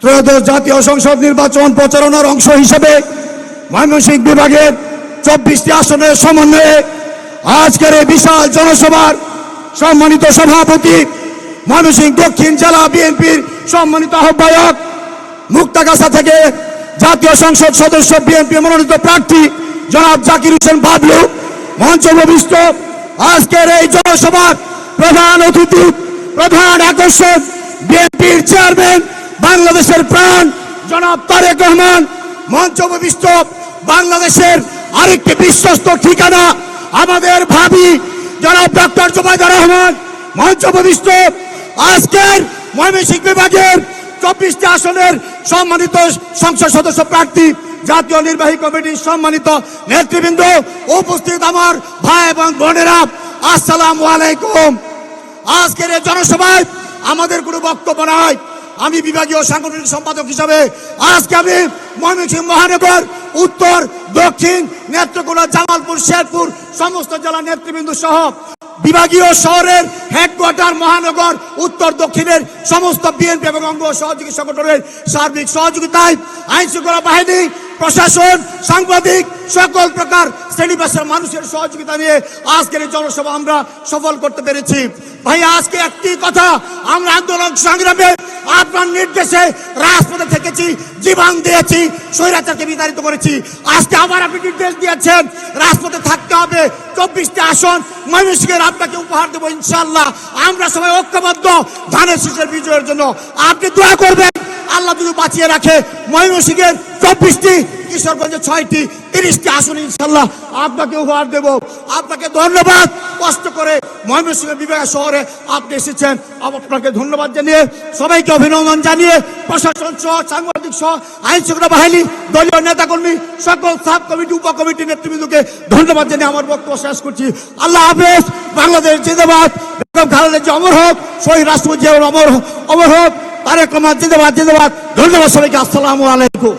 ত্রয়োদশ জাতীয় সংসদ নির্বাচন প্রচারণার অংশ হিসেবে ময়মনসিংহ বিভাগের 24টি আসনের সমন্বয়ে আজকের এই বিশাল জনসভার সম্মানিত সভাপতি, ময়মনসিংহ দক্ষিণ জেলা বিএনপির সম্মানিত আহ্বায়ক, মুক্তাগাছা থেকে জাতীয় সংসদ সদস্য বিএনপি মনোনীত প্রার্থী জনাব জাকির হোসেন বাবলু, মঞ্চ উপবিষ্ট আজকের এই জনসভার প্রধান অতিথি, প্রধান আকর্ষণ বিএনপির চেয়ারম্যান, বাংলাদেশের প্রাণ জনাব তারেক রহমান, মঞ্চ উপবিষ্ট বাংলাদেশের আরেকটি বিশ্বস্ত ঠিকানা আমাদের ভাবি জনাব ডক্টর জুবাইদা রহমান, মঞ্চ উপবিষ্ট আজকের ময়মনসিংহ বিভাগের 24টি আসনের সম্মানিত সংসদ সদস্য প্রার্থী, জাতীয় নির্বাহী কমিটির সম্মানিত নেতৃবৃন্দ, উপস্থিত আমার ভাই এবং বোনেরা, আসসালামু আলাইকুম। আজকের এই জনসভায় আমাদের কোনো বক্তব্য নাই। আমি বিভাগীয় সাংগঠনিক সম্পাদক হিসাবে আজকে আমি ময়মনসিংহ মহানগর, উত্তর, দক্ষিণ, নেত্রকোনা, জামালপুর, শেরপুর সমস্ত জেলা নেতৃবৃন্দ সহ বিভাগীয় শহরের হেডকোয়ার্টার, মহানগর, উত্তর, দক্ষিণের সমস্ত বিএনপি এবং অঙ্গ সহযোগী সংগঠনের সার্বিক সহযোগিতায় আইন শৃঙ্খলা বাহিনী, প্রশাসন, সাংবাদিক, সকল প্রকার শ্রেণীপেশার মানুষের সহযোগিতা নিয়ে আজকের এই জনসভা আমরা সফল করতে পেরেছি। ভাই, আজকে একটি কথা, আমরা আন্দোলন সংগ্রামে আপনার নির্দেশে রাজপথে থেকেছি, জীবন দিয়েছি, স্বৈরাচারকে বিতাড়িত করেছি। আজকে আবার আপনি নির্দেশ দিয়েছেন রাজপথে থাকতে হবে। 24টি আসন ময়মনসিংহের আপনাকে উপহার দেবো ইনশাআল্লাহ। আমরা সবাই ঐক্যবদ্ধ ধানের শীষের বিজয়ের জন্য। আপনি দোয়া করবেন আল্লাহ যদি বাঁচিয়ে রাখে ময়মনসিংহের 24টি, কিশোরগঞ্জে 6টি, 30টি আসন ইনশাআল্লাহ আপনাকে উপহার দেব। আপনাকে ধন্যবাদ। কষ্ট করে ময়মনসিংহ বিভাগ শহরে আপনি এসেছেন, আপনাকে ধন্যবাদ জানিয়ে, সবাইকে অভিনন্দন জানিয়ে, প্রশাসন সহ, সাংবাদিক সহ, আইন শৃঙ্খলা বাহিনী, দলীয় নেতাকর্মী, সকল সাব কমিটি, উপকমিটি নেতৃবৃন্দকে ধন্যবাদ জানিয়ে আমার বক্তব্য শেষ করছি। আল্লাহ হাফেজ। বাংলাদেশ জিন্দাবাদ। বেগম খালেদা জিয়া অমর হোক। শহীদ রাষ্ট্রপতি জিয়া অমর হোক। তারেক রহমান জিন্দাবাদ, জিন্দাবাদ। ধন্যবাদ সবাইকে। আসসালামু আলাইকুম।